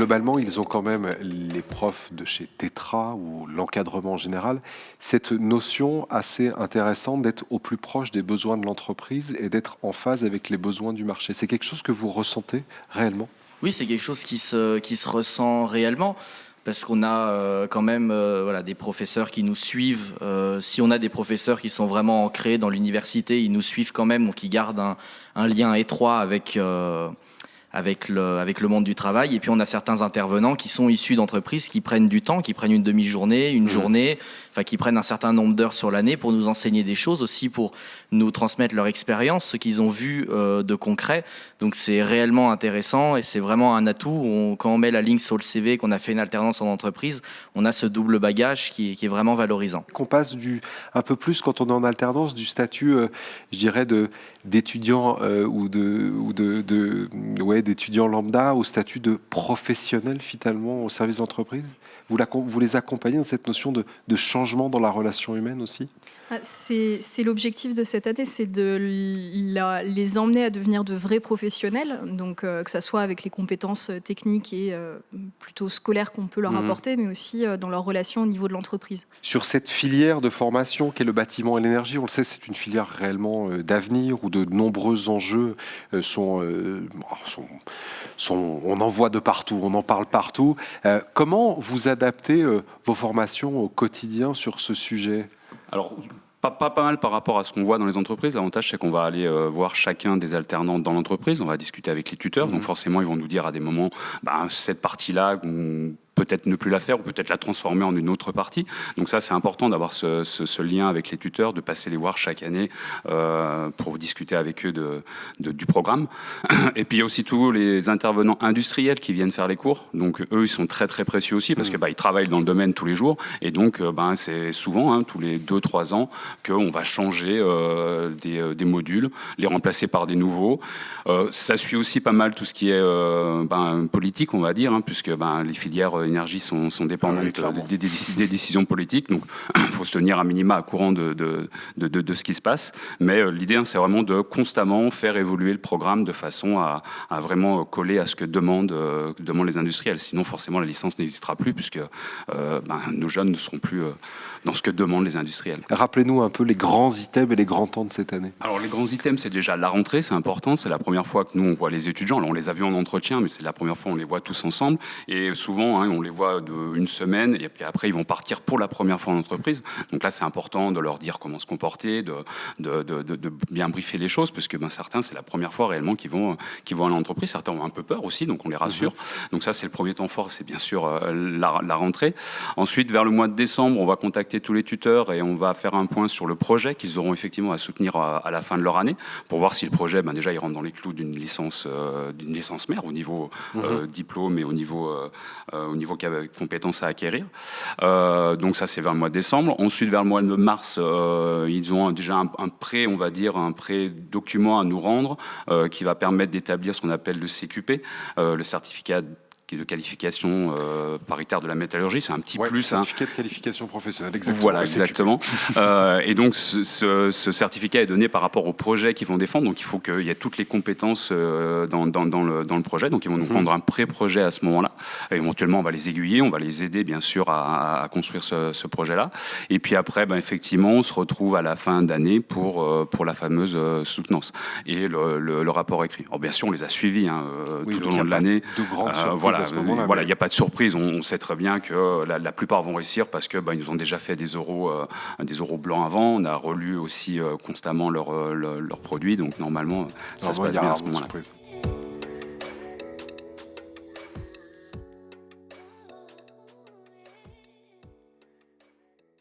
globalement, ils ont quand même, les profs de chez Tetra ou l'encadrement en général, cette notion assez intéressante d'être au plus proche des besoins de l'entreprise et d'être en phase avec les besoins du marché. C'est quelque chose que vous ressentez réellement? Oui, c'est quelque chose qui se ressent réellement parce qu'on a quand même voilà, des professeurs qui nous suivent. Si on a des professeurs qui sont vraiment ancrés dans l'université, ils nous suivent quand même, donc ils gardent un lien étroit avec le monde du travail. Et puis on a certains intervenants qui sont issus d'entreprises qui prennent du temps, qui prennent une demi-journée, une journée, enfin qui prennent un certain nombre d'heures sur l'année pour nous enseigner des choses, aussi pour nous transmettre leur expérience, ce qu'ils ont vu de concret. Donc c'est réellement intéressant et c'est vraiment un atout. Quand on met la ligne sur le CV qu'on a fait une alternance en entreprise, on a ce double bagage qui est vraiment valorisant. Qu'on passe un peu plus quand on est en alternance du statut, je dirais, d'étudiant ouais, d'étudiant lambda au statut de professionnel finalement au service de l'entreprise. Vous les accompagnez dans cette notion de changement dans la relation humaine aussi? C'est l'objectif de cette année, c'est de les emmener à devenir de vrais professionnels, donc que ça soit avec les compétences techniques et plutôt scolaires qu'on peut leur apporter, mais aussi dans leur relation au niveau de l'entreprise. Sur cette filière de formation qu'est le bâtiment et l'énergie, on le sait, c'est une filière réellement d'avenir où de nombreux enjeux on en voit de partout, on en parle partout. Comment vous adaptez vos formations au quotidien sur ce sujet? Alors, pas mal par rapport à ce qu'on voit dans les entreprises. L'avantage, c'est qu'on va aller voir chacun des alternants dans l'entreprise. On va discuter avec les tuteurs. Donc forcément, ils vont nous dire à des moments, cette partie-là, peut-être ne plus la faire ou peut-être la transformer en une autre partie. Donc ça, c'est important d'avoir ce lien avec les tuteurs, de passer les voir chaque année pour discuter avec eux du programme. Et puis il y a aussi tous les intervenants industriels qui viennent faire les cours. Donc eux, ils sont très très précieux aussi parce que ils travaillent dans le domaine tous les jours. Et donc c'est souvent tous les 2-3 ans qu'on va changer des modules, les remplacer par des nouveaux. Ça suit aussi pas mal tout ce qui est politique, on va dire, puisque les filières énergie sont dépendantes des décisions politiques. Donc, il faut se tenir à minima à courant de ce qui se passe. Mais l'idée, c'est vraiment de constamment faire évoluer le programme de façon à vraiment coller à ce que demandent les industriels. Sinon, forcément, la licence n'existera plus puisque nos jeunes ne seront plus dans ce que demandent les industriels. Rappelez-nous un peu les grands items et les grands temps de cette année. Alors, les grands items, c'est déjà la rentrée, c'est important. C'est la première fois que nous, on voit les étudiants. Alors, on les a vus en entretien, mais c'est la première fois qu'on les voit tous ensemble. Et souvent, on les voit une semaine et puis après, ils vont partir pour la première fois en entreprise. Donc là, c'est important de leur dire comment se comporter, de bien briefer les choses, parce que certains, c'est la première fois réellement qu'ils vont à l'entreprise. Certains ont un peu peur aussi, donc on les rassure. Donc ça, c'est le premier temps fort, c'est bien sûr la rentrée. Ensuite, vers le mois de décembre, on va contacter tous les tuteurs et on va faire un point sur le projet qu'ils auront effectivement à soutenir à la fin de leur année, pour voir si le projet, déjà, il rentre dans les clous d'une licence mère au niveau diplôme et au niveau compétences à acquérir. Donc ça, c'est vers le mois de décembre. Ensuite, vers le mois de mars, ils ont déjà un pré-document à nous rendre qui va permettre d'établir ce qu'on appelle le CQP, le certificat de qualification paritaire de la métallurgie, c'est un petit plus. Certificat de qualification professionnelle, exactement. Voilà, exactement. Et donc, ce certificat est donné par rapport au projet qu'ils vont défendre. Donc, il faut qu'il y ait toutes les compétences dans le projet. Donc, ils vont nous prendre un pré-projet à ce moment-là. Et éventuellement, on va les aiguiller, on va les aider, bien sûr, à construire ce projet-là. Et puis après, effectivement, on se retrouve à la fin d'année pour la fameuse soutenance et le rapport écrit. Alors, bien sûr, on les a suivis tout au long de l'année. De grandes surprises. Voilà, il n'y a pas de surprise. On sait très bien que la plupart vont réussir parce que ils nous ont déjà fait des oraux blancs avant. On a relu aussi constamment leurs produits. Donc normalement, ça se passe bien à ce moment-là.